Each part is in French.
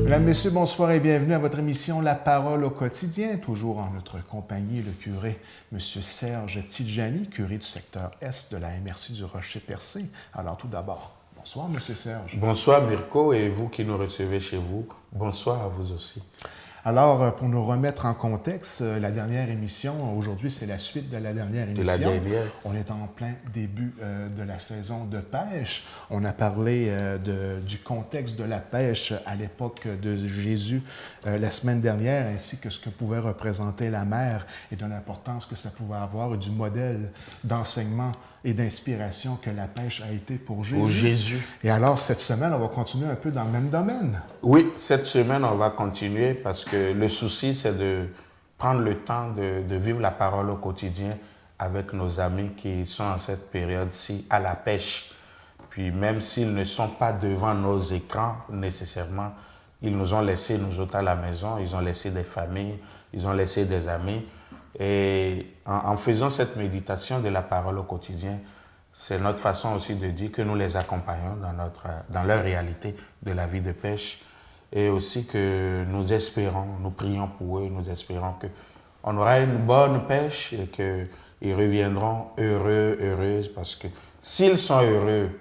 Mesdames, Messieurs, bonsoir et bienvenue à votre émission La Parole au quotidien. Toujours en notre compagnie, le curé, M. Serge Tidjani, curé du secteur Est de la MRC du Rocher-Percé. Alors tout d'abord, bonsoir M. Serge. Bonsoir Mirko et vous qui nous recevez chez vous, bonsoir à vous aussi. Alors, pour nous remettre en contexte, la dernière émission, aujourd'hui c'est la suite de la dernière émission. On est en plein début de la saison de pêche. On a parlé du contexte de la pêche à l'époque de Jésus la semaine dernière, ainsi que ce que pouvait représenter la mer et de l'importance que ça pouvait avoir et du modèle d'enseignement et d'inspiration que la pêche a été pour Jésus. Et alors, cette semaine, on va continuer un peu dans le même domaine. Oui, cette semaine, on va continuer parce que le souci, c'est de prendre le temps de vivre la parole au quotidien avec nos amis qui sont en cette période-ci à la pêche. Puis même s'ils ne sont pas devant nos écrans nécessairement, ils nous ont laissé, nous autres à la maison, ils ont laissé des familles, ils ont laissé des amis. Et en faisant cette méditation de la parole au quotidien, c'est notre façon aussi de dire que nous les accompagnons dans leur réalité de la vie de pêche et aussi que nous espérons, nous prions pour eux, nous espérons qu'on aura une bonne pêche et qu'ils reviendront heureux, heureuses parce que s'ils sont heureux,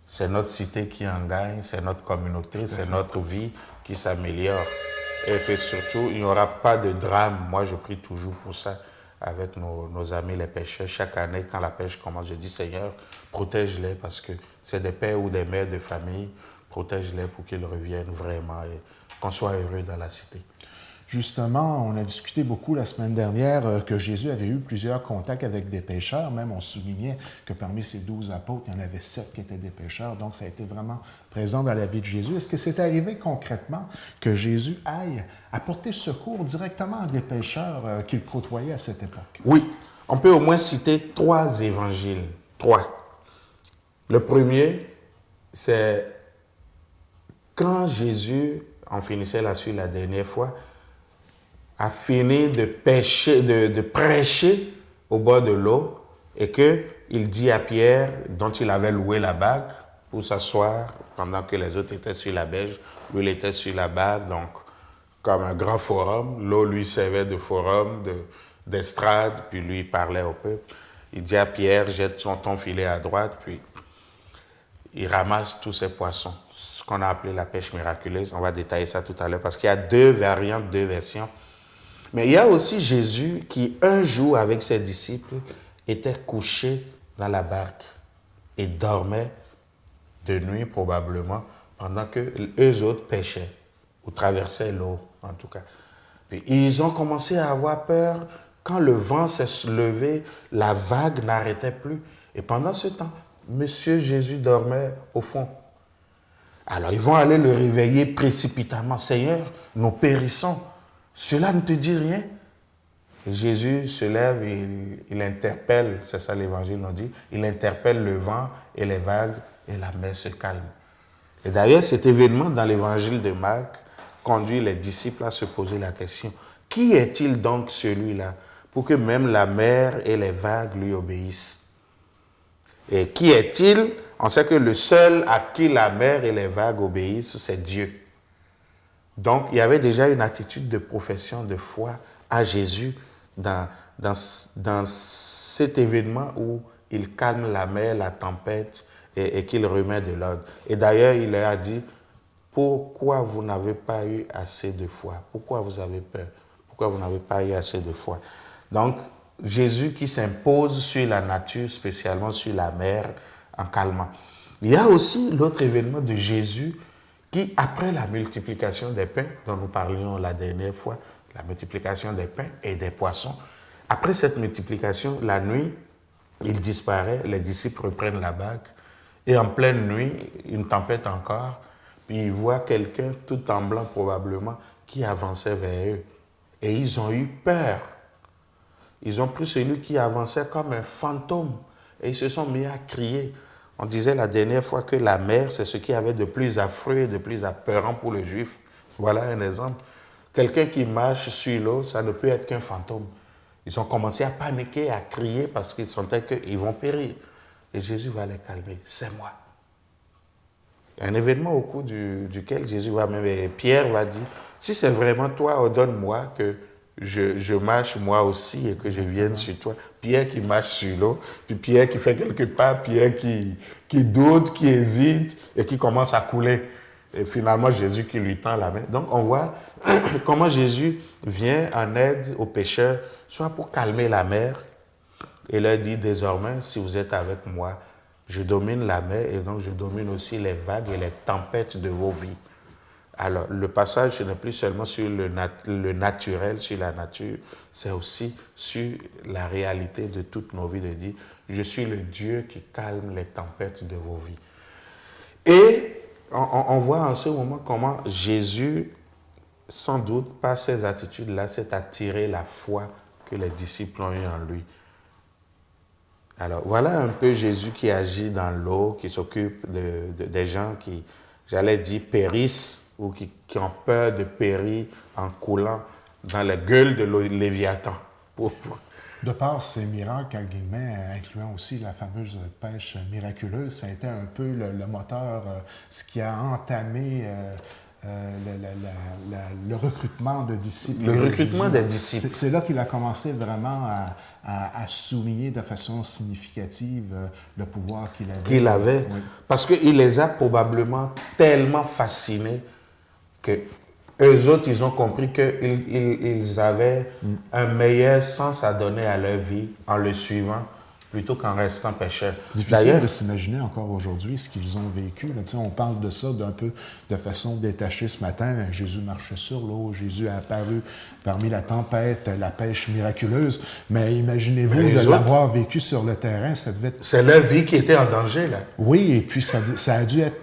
c'est notre cité qui en gagne, c'est notre communauté, c'est notre vie qui s'améliore. Et que surtout, il n'y aura pas de drame. Moi, je prie toujours pour ça avec nos amis les pêcheurs. Chaque année, quand la pêche commence, je dis, Seigneur, protège-les parce que c'est des pères ou des mères de famille. Protège-les pour qu'ils reviennent vraiment et qu'on soit heureux dans la cité. Justement, on a discuté beaucoup la semaine dernière que Jésus avait eu plusieurs contacts avec des pêcheurs. Même, on soulignait que parmi ses 12 apôtres, il y en avait 7 qui étaient des pêcheurs. Donc, ça a été vraiment présent dans la vie de Jésus. Est-ce que c'est arrivé concrètement que Jésus aille apporter secours directement à des pêcheurs qu'il côtoyait à cette époque? Oui, on peut au moins citer 3 évangiles. 3. Le premier, c'est quand Jésus, on finissait là-dessus la dernière fois, a fini de prêcher au bord de l'eau et qu'il dit à Pierre, dont il avait loué la barque pour s'asseoir pendant que les autres étaient sur la berge, lui il était sur la barque, donc comme un grand forum, l'eau lui servait de forum, d'estrade, puis lui il parlait au peuple. Il dit à Pierre, jette ton filet à droite, puis il ramasse tous ces poissons, ce qu'on a appelé la pêche miraculeuse. On va détailler ça tout à l'heure parce qu'il y a 2 variantes, 2 versions. Mais il y a aussi Jésus qui, un jour, avec ses disciples, était couché dans la barque et dormait de nuit probablement pendant que eux autres pêchaient ou traversaient l'eau, en tout cas. Puis ils ont commencé à avoir peur. Quand le vent s'est levé, la vague n'arrêtait plus. Et pendant ce temps, Monsieur Jésus dormait au fond. Alors ils vont aller le réveiller précipitamment. Seigneur, nous périssons. Cela ne te dit rien? Et Jésus se lève et il interpelle, c'est ça l'évangile nous dit, il interpelle le vent et les vagues et la mer se calme. Et d'ailleurs, cet événement dans l'évangile de Marc conduit les disciples à se poser la question, qui est-il donc celui-là pour que même la mer et les vagues lui obéissent? Et qui est-il? On sait que le seul à qui la mer et les vagues obéissent, c'est Dieu. Donc, il y avait déjà une attitude de profession de foi à Jésus dans cet événement où il calme la mer, la tempête et qu'il remet de l'ordre. Et d'ailleurs, il leur a dit, pourquoi vous n'avez pas eu assez de foi? Pourquoi vous avez peur? Pourquoi vous n'avez pas eu assez de foi? Donc, Jésus qui s'impose sur la nature, spécialement sur la mer, en calmant. Il y a aussi l'autre événement de Jésus qui, après la multiplication des pains, dont nous parlions la dernière fois, la multiplication des pains et des poissons, après cette multiplication, la nuit, il disparaît, les disciples reprennent la barque, et en pleine nuit, une tempête encore, puis ils voient quelqu'un, tout tremblant probablement, qui avançait vers eux. Et ils ont eu peur. Ils ont pris celui qui avançait comme un fantôme, et ils se sont mis à crier. On disait la dernière fois que la mer, c'est ce qui avait de plus affreux et de plus apeurant pour le juif. Voilà un exemple. Quelqu'un qui marche sur l'eau, ça ne peut être qu'un fantôme. Ils ont commencé à paniquer, à crier parce qu'ils sentaient qu'ils vont périr. Et Jésus va les calmer. C'est moi. Un événement au cours duquel Jésus va même, et Pierre va dire, si c'est vraiment toi, ordonne-moi que je marche moi aussi et que je vienne sur toi. Pierre qui marche sur l'eau, puis Pierre qui fait quelques pas, Pierre qui doute, qui hésite et qui commence à couler. Et finalement, Jésus qui lui tend la main. Donc, on voit comment Jésus vient en aide aux pécheurs, soit pour calmer la mer, et leur dit, désormais, si vous êtes avec moi, je domine la mer et donc je domine aussi les vagues et les tempêtes de vos vies. Alors, le passage, ce n'est plus seulement sur le naturel, sur la nature, c'est aussi sur la réalité de toutes nos vies, de dire, je suis le Dieu qui calme les tempêtes de vos vies. Et on voit en ce moment comment Jésus, sans doute, par ces attitudes-là, s'est attiré la foi que les disciples ont eue en lui. Alors, voilà un peu Jésus qui agit dans l'eau, qui s'occupe des gens qui, j'allais dire, périssent ou qui ont peur de périr en coulant dans la gueule de Léviathan. De par ces miracles, en guillemets, incluant aussi la fameuse pêche miraculeuse, ça a été un peu le moteur, ce qui a entamé le recrutement de disciples. Le recrutement des disciples. C'est là qu'il a commencé vraiment à souligner de façon significative le pouvoir qu'il avait. Qu'il avait. Oui. Parce qu'il les a probablement tellement fascinés que eux autres, ils ont compris qu'ils avaient un meilleur sens à donner à leur vie en le suivant plutôt qu'en restant pécheurs. Difficile de s'imaginer encore aujourd'hui ce qu'ils ont vécu. Là, on parle de ça d'un peu de façon détachée ce matin. Jésus marchait sur l'eau, Jésus est apparu parmi la tempête, la pêche miraculeuse. Mais imaginez-vous de l'avoir vécu sur le terrain, ça devait être... C'est leur vie qui était en danger, là. Oui, et puis ça a dû être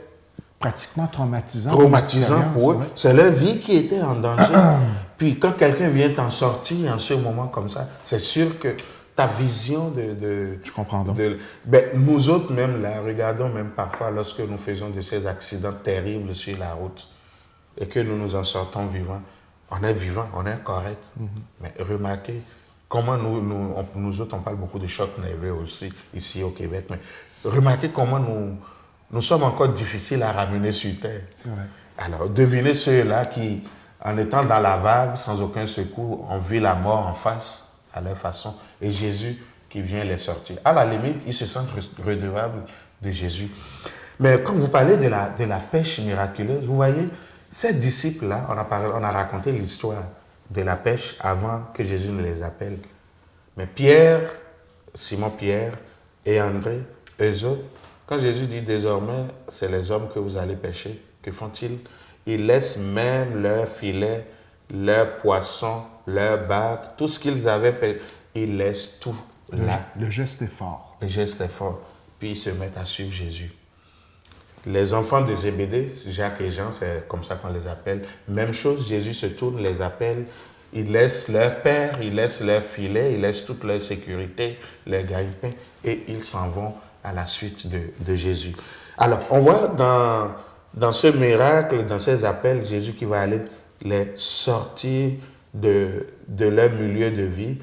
pratiquement traumatisant. Traumatisant pour eux. Ouais. C'est leur vie qui était en danger. Puis quand quelqu'un vient t'en sortir en ce moment comme ça, c'est sûr que ta vision Je comprends donc. Nous autres même, là, regardons même parfois lorsque nous faisons de ces accidents terribles sur la route et que nous nous en sortons vivants, on est vivants, on est correct. Mais remarquez comment nous autres, on parle beaucoup de chocs nerveux aussi ici au Québec, mais remarquez comment nous sommes encore difficiles à ramener sur terre. C'est vrai. Alors, devinez ceux-là qui, en étant dans la vague, sans aucun secours, ont vu la mort en face, à leur façon, et Jésus qui vient les sortir. À la limite, ils se sentent redevables de Jésus. Mais quand vous parlez de la pêche miraculeuse, vous voyez, ces disciples-là, on a raconté l'histoire de la pêche avant que Jésus ne les appelle. Mais Pierre, Simon-Pierre et André, eux autres, quand Jésus dit désormais, c'est les hommes que vous allez pêcher, que font-ils? Ils laissent même leur filet, leurs poissons, leurs bacs, tout ce qu'ils avaient pêché, ils laissent tout là. Le geste est fort. Le geste est fort. Puis ils se mettent à suivre Jésus. Les enfants de Zébédée, Jacques et Jean, c'est comme ça qu'on les appelle. Même chose, Jésus se tourne, les appelle, ils laissent leur père, ils laissent leur filet, ils laissent toute leur sécurité, leur gagne-pain, et ils s'en vont à la suite de Jésus. Alors, on voit dans ce miracle, dans ces appels, Jésus qui va aller les sortir de leur milieu de vie.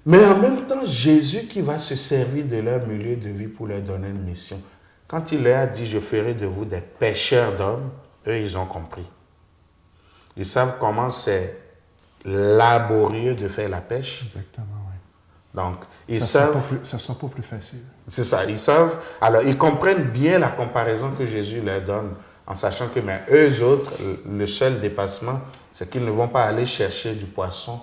Mais en même temps, Jésus qui va se servir de leur milieu de vie pour leur donner une mission. Quand il leur a dit « Je ferai de vous des pêcheurs d'hommes », eux, ils ont compris. Ils savent comment c'est laborieux de faire la pêche. Exactement, oui. Donc, ils savent... Ça ne sera pas plus facile. C'est ça, ils savent. Alors, ils comprennent bien la comparaison que Jésus leur donne, en sachant que, mais eux autres, le seul dépassement, c'est qu'ils ne vont pas aller chercher du poisson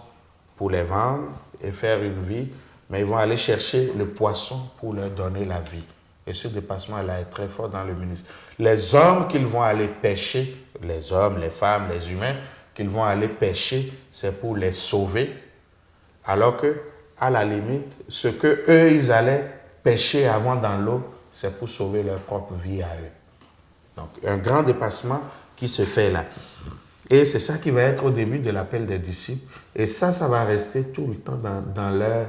pour les vendre et faire une vie, mais ils vont aller chercher le poisson pour leur donner la vie. Et ce dépassement-là est très fort dans le ministère. Les hommes qu'ils vont aller pêcher, les hommes, les femmes, les humains, qu'ils vont aller pêcher, c'est pour les sauver, alors que, à la limite, ce que eux ils allaient pêcher avant dans l'eau, c'est pour sauver leur propre vie à eux. Donc, un grand dépassement qui se fait là. Et c'est ça qui va être au début de l'appel des disciples. Et ça va rester tout le temps dans leur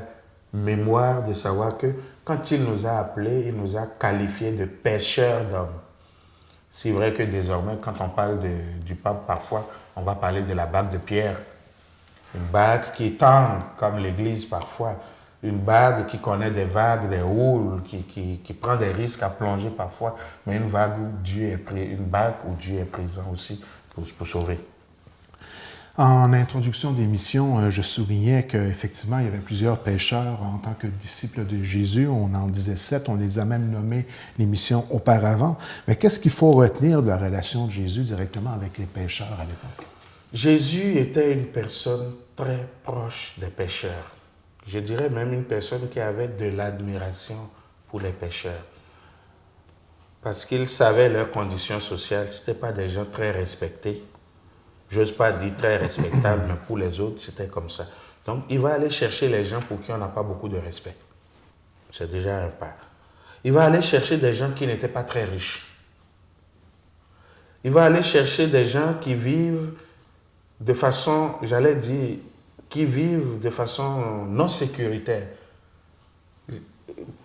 mémoire de savoir que quand il nous a appelés, il nous a qualifiés de pêcheurs d'hommes. C'est vrai que désormais, quand on parle du pape, parfois, on va parler de la bague de pierre. Une bague qui tangue, comme l'Église parfois. une barque qui connaît des vagues, des houles, qui prend des risques à plonger parfois, mais une barque où Dieu est présent aussi pour sauver. En introduction d'émission, je soulignais qu'effectivement, il y avait plusieurs pêcheurs en tant que disciples de Jésus. On en disait 7, on les a même nommés l'émission auparavant. Mais qu'est-ce qu'il faut retenir de la relation de Jésus directement avec les pêcheurs à l'époque? Jésus était une personne très proche des pêcheurs. Je dirais même une personne qui avait de l'admiration pour les pêcheurs. Parce qu'il savait leurs conditions sociales. Ce n'étaient pas des gens très respectés. J'ose pas dire très respectable, mais pour les autres, c'était comme ça. Donc, il va aller chercher les gens pour qui on n'a pas beaucoup de respect. C'est déjà un pas. Il va aller chercher des gens qui n'étaient pas très riches. Il va aller chercher des gens qui vivent de façon, j'allais dire, qui vivent de façon non sécuritaire.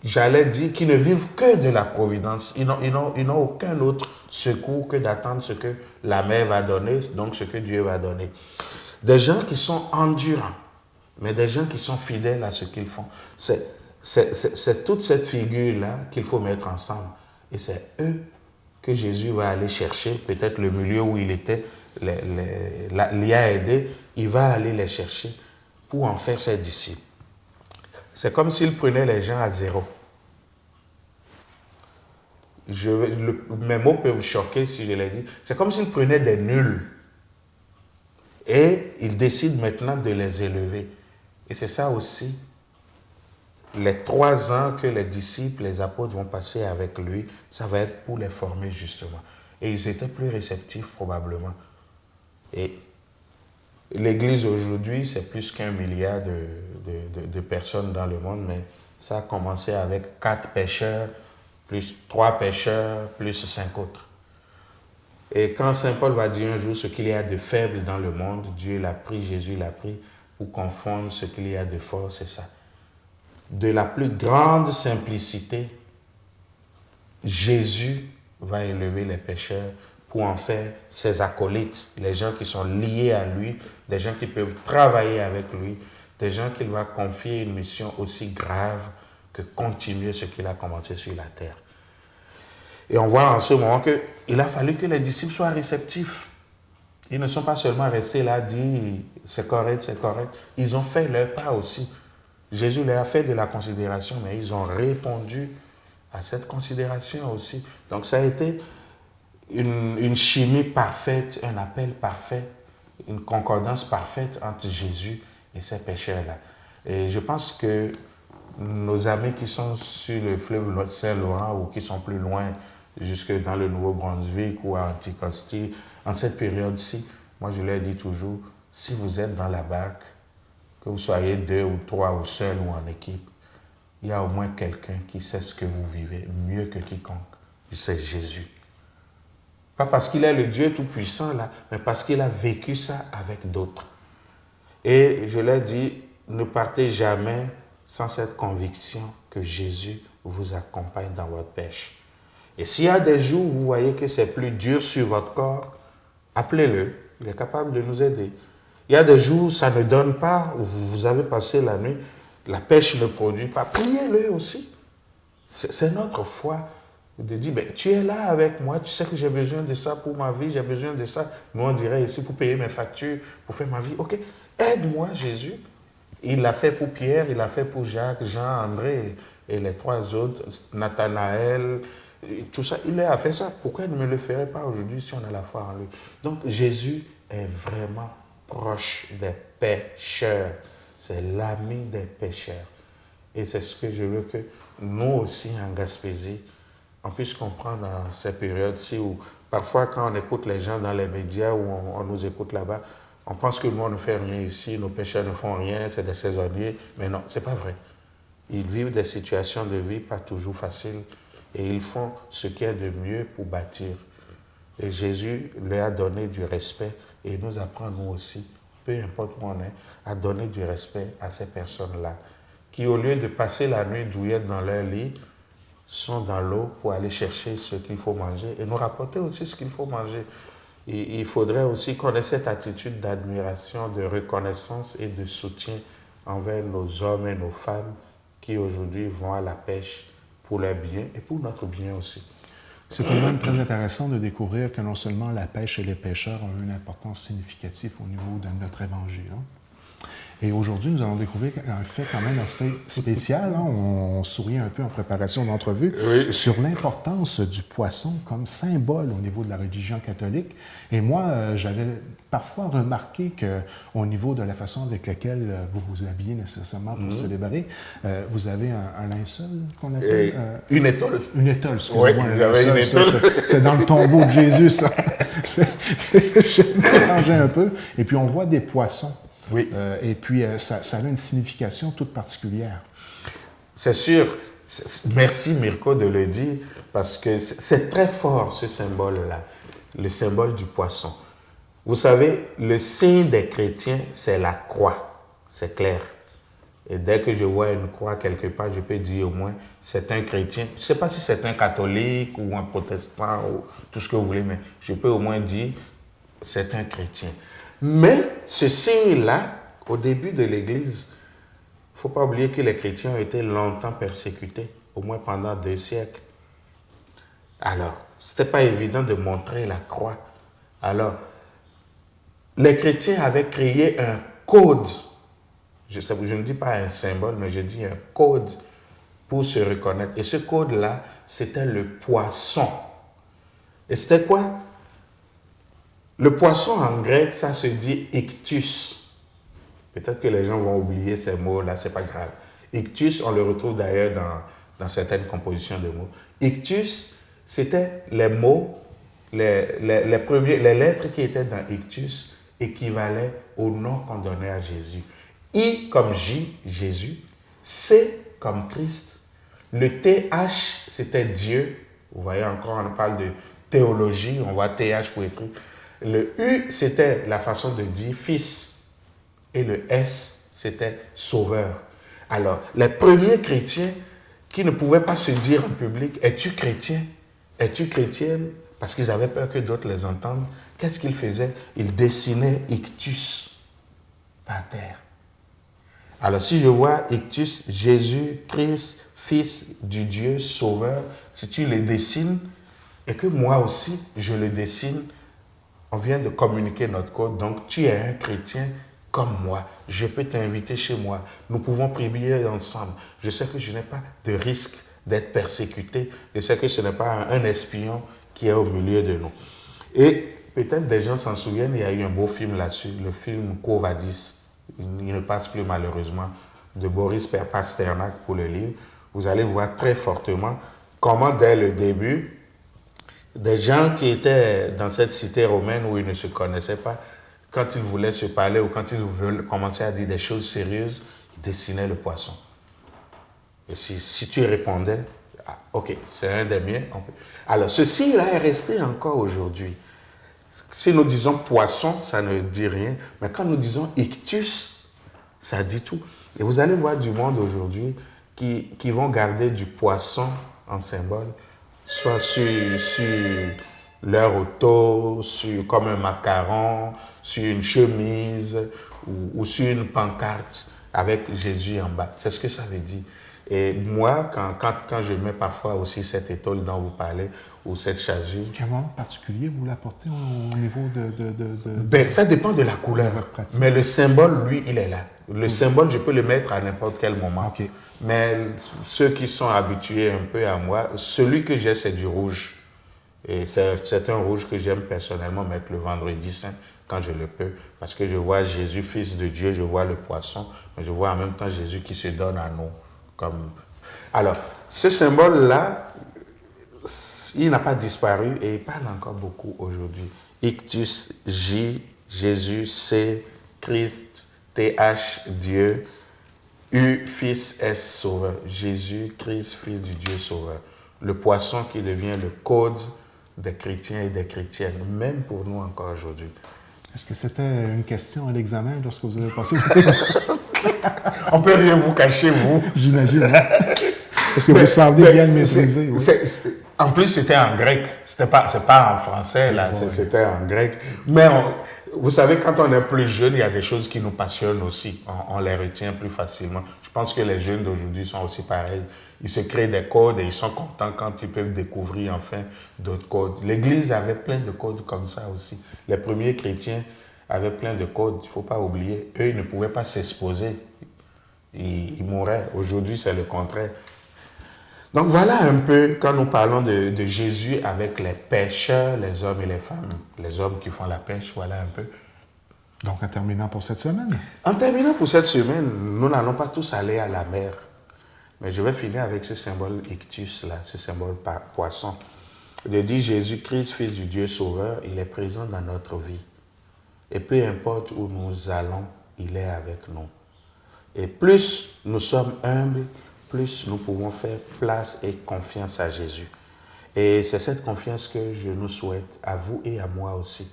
J'allais dire qu'ils ne vivent que de la providence. Ils n'ont aucun autre secours que d'attendre ce que la mer va donner, donc ce que Dieu va donner. Des gens qui sont endurants, mais des gens qui sont fidèles à ce qu'ils font. C'est toute cette figure-là qu'il faut mettre ensemble. Et c'est eux que Jésus va aller chercher, peut-être le milieu où il était, l'y a aidé, il va aller les chercher pour en faire ses disciples. C'est comme s'il prenait les gens à zéro. Mes mots peuvent choquer si je les dis. C'est comme s'il prenait des nuls. Et il décide maintenant de les élever. Et c'est ça aussi. Les 3 ans que les disciples, les apôtres vont passer avec lui, ça va être pour les former justement. Et ils étaient plus réceptifs probablement. Et l'Église aujourd'hui, c'est plus qu'1 milliard de personnes dans le monde, mais ça a commencé avec 4 pêcheurs, plus 3 pêcheurs, plus 5 autres. Et quand Saint Paul va dire un jour ce qu'il y a de faible dans le monde, Dieu l'a pris, Jésus l'a pris, pour confondre ce qu'il y a de fort, c'est ça. De la plus grande simplicité, Jésus va élever les pécheurs pour en faire ses acolytes, les gens qui sont liés à lui, des gens qui peuvent travailler avec lui, des gens qu'il va confier une mission aussi grave que continuer ce qu'il a commencé sur la terre. Et on voit en ce moment qu'il a fallu que les disciples soient réceptifs. Ils ne sont pas seulement restés là à dire c'est correct, c'est correct. Ils ont fait leur part aussi. Jésus leur a fait de la considération, mais ils ont répondu à cette considération aussi. Donc ça a été une chimie parfaite, un appel parfait, une concordance parfaite entre Jésus et ces pécheurs-là. Et je pense que nos amis qui sont sur le fleuve Saint-Laurent ou qui sont plus loin, jusque dans le Nouveau-Brunswick ou à Anticosti, en cette période-ci, moi je leur dis toujours, si vous êtes dans la barque, que vous soyez 2 ou 3 ou seul ou en équipe, il y a au moins quelqu'un qui sait ce que vous vivez mieux que quiconque. C'est Jésus. Pas parce qu'il est le Dieu tout-puissant là, mais parce qu'il a vécu ça avec d'autres. Et je leur dis, ne partez jamais sans cette conviction que Jésus vous accompagne dans votre pêche. Et s'il y a des jours où vous voyez que c'est plus dur sur votre corps, appelez-le, il est capable de nous aider. Il y a des jours où ça ne donne pas, où vous avez passé la nuit, la pêche ne produit pas, priez-le aussi. C'est notre foi de dire, ben, tu es là avec moi, tu sais que j'ai besoin de ça pour ma vie, j'ai besoin de ça. Nous, on dirait ici pour payer mes factures, pour faire ma vie. Ok, aide-moi, Jésus. Il l'a fait pour Pierre, il l'a fait pour Jacques, Jean, André et les 3 autres, Nathanaël, tout ça. Il a fait ça. Pourquoi il ne me le ferait pas aujourd'hui si on a la foi en lui? Donc, Jésus est vraiment proche des pécheurs. C'est l'ami des pécheurs. Et c'est ce que je veux que nous aussi, en Gaspésie, on puisse comprendre dans ces périodes-ci où parfois quand on écoute les gens dans les médias ou on nous écoute là-bas, on pense que nous on ne fait rien ici, nos pécheurs ne font rien, c'est des saisonniers. Mais non, c'est pas vrai. Ils vivent des situations de vie pas toujours faciles et ils font ce qu'il y a de mieux pour bâtir. Et Jésus leur a donné du respect et nous apprend nous aussi, peu importe où on est, à donner du respect à ces personnes-là qui au lieu de passer la nuit douillette dans leur lit, sont dans l'eau pour aller chercher ce qu'il faut manger et nous rapporter aussi ce qu'il faut manger. Et il faudrait aussi qu'on ait cette attitude d'admiration, de reconnaissance et de soutien envers nos hommes et nos femmes qui aujourd'hui vont à la pêche pour leur bien et pour notre bien aussi. C'est tout de même très intéressant de découvrir que non seulement la pêche et les pêcheurs ont une importance significative au niveau de notre évangile. Et aujourd'hui, nous allons découvrir un fait quand même assez spécial. On souriait un peu en préparation d'entrevue sur l'importance du poisson comme symbole au niveau de la religion catholique. Et moi, j'avais parfois remarqué qu'au niveau de la façon avec laquelle vous vous habillez nécessairement pour célébrer, vous avez un linceul qu'on appelle... une étole. Une étole, excusez-moi. Oui, j'avais une étole. C'est dans le tombeau de Jésus, ça. Je mélangeais un peu. Et puis, on voit des poissons. Oui. Et puis, ça a une signification toute particulière. C'est sûr. Merci Mirko de le dire, parce que c'est très fort ce symbole-là, le symbole du poisson. Vous savez, le signe des chrétiens, c'est la croix. C'est clair. Et dès que je vois une croix quelque part, je peux dire au moins, c'est un chrétien. Je ne sais pas si c'est un catholique ou un protestant ou tout ce que vous voulez, mais je peux au moins dire, c'est un chrétien. Mais ce signe-là, au début de l'Église, il ne faut pas oublier que les chrétiens ont été longtemps persécutés, au moins pendant 2 siècles. Alors, ce n'était pas évident de montrer la croix. Alors, les chrétiens avaient créé un code. Je ne dis pas un symbole, mais je dis un code pour se reconnaître. Et ce code-là, c'était le poisson. Et c'était quoi? Le poisson en grec, ça se dit ictus. Peut-être que les gens vont oublier ces mots-là, c'est pas grave. Ictus, on le retrouve d'ailleurs dans certaines compositions de mots. Ictus, c'était les mots, les lettres qui étaient dans ictus équivalaient au nom qu'on donnait à Jésus. I comme J, Jésus. C comme Christ. Le TH, c'était Dieu. Vous voyez encore, on parle de théologie, on voit TH pour écrire. Le U, c'était la façon de dire fils. Et le S, c'était sauveur. Alors, les premiers chrétiens qui ne pouvaient pas se dire en public, es-tu chrétien? Es-tu chrétienne? Parce qu'ils avaient peur que d'autres les entendent. Qu'est-ce qu'ils faisaient? Ils dessinaient ictus par terre. Alors, si je vois ictus, Jésus, Christ, Fils du Dieu, Sauveur, si tu les dessines, et que moi aussi, je le dessine, on vient de communiquer notre code, donc tu es un chrétien comme moi. Je peux t'inviter chez moi. Nous pouvons prier ensemble. Je sais que je n'ai pas de risque d'être persécuté. Je sais que ce n'est pas un espion qui est au milieu de nous. Et peut-être des gens s'en souviennent, il y a eu un beau film là-dessus, le film Quo Vadis. Il ne passe plus malheureusement, de Boris Pasternak pour le livre. Vous allez voir très fortement comment dès le début, des gens qui étaient dans cette cité romaine où ils ne se connaissaient pas, quand ils voulaient se parler ou quand ils veulent commencer à dire des choses sérieuses, ils dessinaient le poisson. Et si tu répondais, ah, ok, c'est un des miens. Alors, ceci-là est resté encore aujourd'hui. Si nous disons poisson, ça ne dit rien, mais quand nous disons ictus, ça dit tout. Et vous allez voir du monde aujourd'hui qui vont garder du poisson en symbole, soit sur leur auto, comme un macaron, sur une chemise ou sur une pancarte avec Jésus en bas. C'est ce que ça veut dire. Et moi, quand je mets parfois aussi cette étole dont vous parlez, ou cette chasuble... Est-ce qu'il y a un moment particulier vous l'apportez au niveau Ben, ça dépend de la couleur. Mais le symbole, lui, il est là. Le symbole, je peux le mettre à n'importe quel moment. Okay. Mais ceux qui sont habitués un peu à moi, celui que j'ai, c'est du rouge. Et c'est un rouge que j'aime personnellement mettre le vendredi saint quand je le peux. Parce que je vois Jésus, Fils de Dieu, je vois le poisson, mais je vois en même temps Jésus qui se donne à nous. Alors, ce symbole-là, il n'a pas disparu et il parle encore beaucoup aujourd'hui. Ictus, J, Jésus, C, Christ, TH, Dieu, U, Fils, S, Sauveur. Jésus, Christ, Fils du Dieu, Sauveur. Le poisson qui devient le code des chrétiens et des chrétiennes, même pour nous encore aujourd'hui. Est-ce que c'était une question à l'examen lorsque vous avez passé? On peut rien vous cacher, vous. J'imagine. Hein? Est-ce que vous semblez bien le maîtriser? Oui. En plus, c'était en grec. C'est pas en français, là. C'était en grec. Mais Vous savez, quand on est plus jeune, il y a des choses qui nous passionnent aussi. On les retient plus facilement. Je pense que les jeunes d'aujourd'hui sont aussi pareils. Ils se créent des codes et ils sont contents quand ils peuvent découvrir enfin d'autres codes. L'Église avait plein de codes comme ça aussi. Les premiers chrétiens avaient plein de codes, il ne faut pas oublier. Eux, ils ne pouvaient pas s'exposer. Ils mouraient. Aujourd'hui, c'est le contraire. Donc voilà un peu, quand nous parlons de Jésus avec les pêcheurs, les hommes et les femmes, les hommes qui font la pêche, voilà un peu. Donc en terminant pour cette semaine. En terminant pour cette semaine, nous n'allons pas tous aller à la mer. Mais je vais finir avec ce symbole ictus là, ce symbole poisson. De dire Jésus-Christ, Fils du Dieu Sauveur, il est présent dans notre vie. Et peu importe où nous allons, il est avec nous. Et plus nous sommes humbles, plus nous pouvons faire place et confiance à Jésus. Et c'est cette confiance que je nous souhaite à vous et à moi aussi.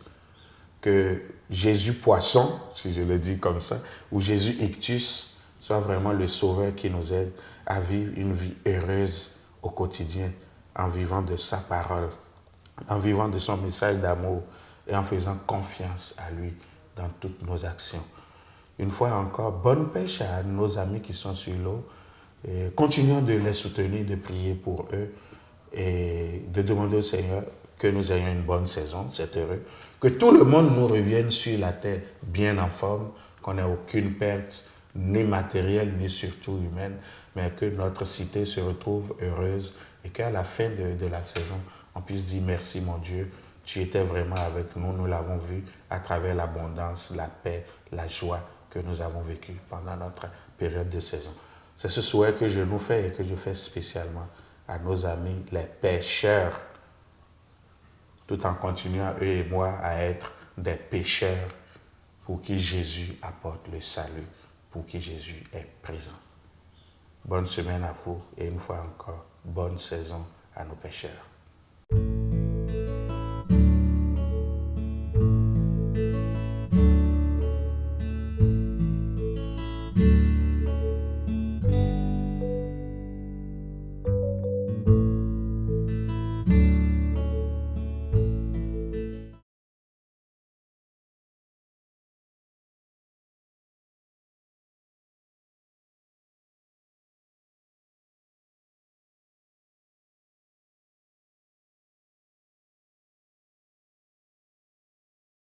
Que Jésus poisson, si je le dis comme ça, ou Jésus ictus, soit vraiment le sauveur qui nous aide à vivre une vie heureuse au quotidien, en vivant de sa parole, en vivant de son message d'amour et en faisant confiance à lui dans toutes nos actions. Une fois encore, bonne pêche à nos amis qui sont sur l'eau. Continuons de les soutenir, de prier pour eux et de demander au Seigneur que nous ayons une bonne saison, c'est heureux. Que tout le monde nous revienne sur la terre bien en forme, qu'on n'ait aucune perte, ni matérielle, ni surtout humaine, mais que notre cité se retrouve heureuse et qu'à la fin de la saison, on puisse dire merci mon Dieu, tu étais vraiment avec nous, nous l'avons vu à travers l'abondance, la paix, la joie que nous avons vécue pendant notre période de saison. C'est ce souhait que je nous fais et que je fais spécialement à nos amis, les pêcheurs, tout en continuant, eux et moi, à être des pécheurs pour qui Jésus apporte le salut, pour qui Jésus est présent. Bonne semaine à vous et une fois encore, bonne saison à nos pécheurs.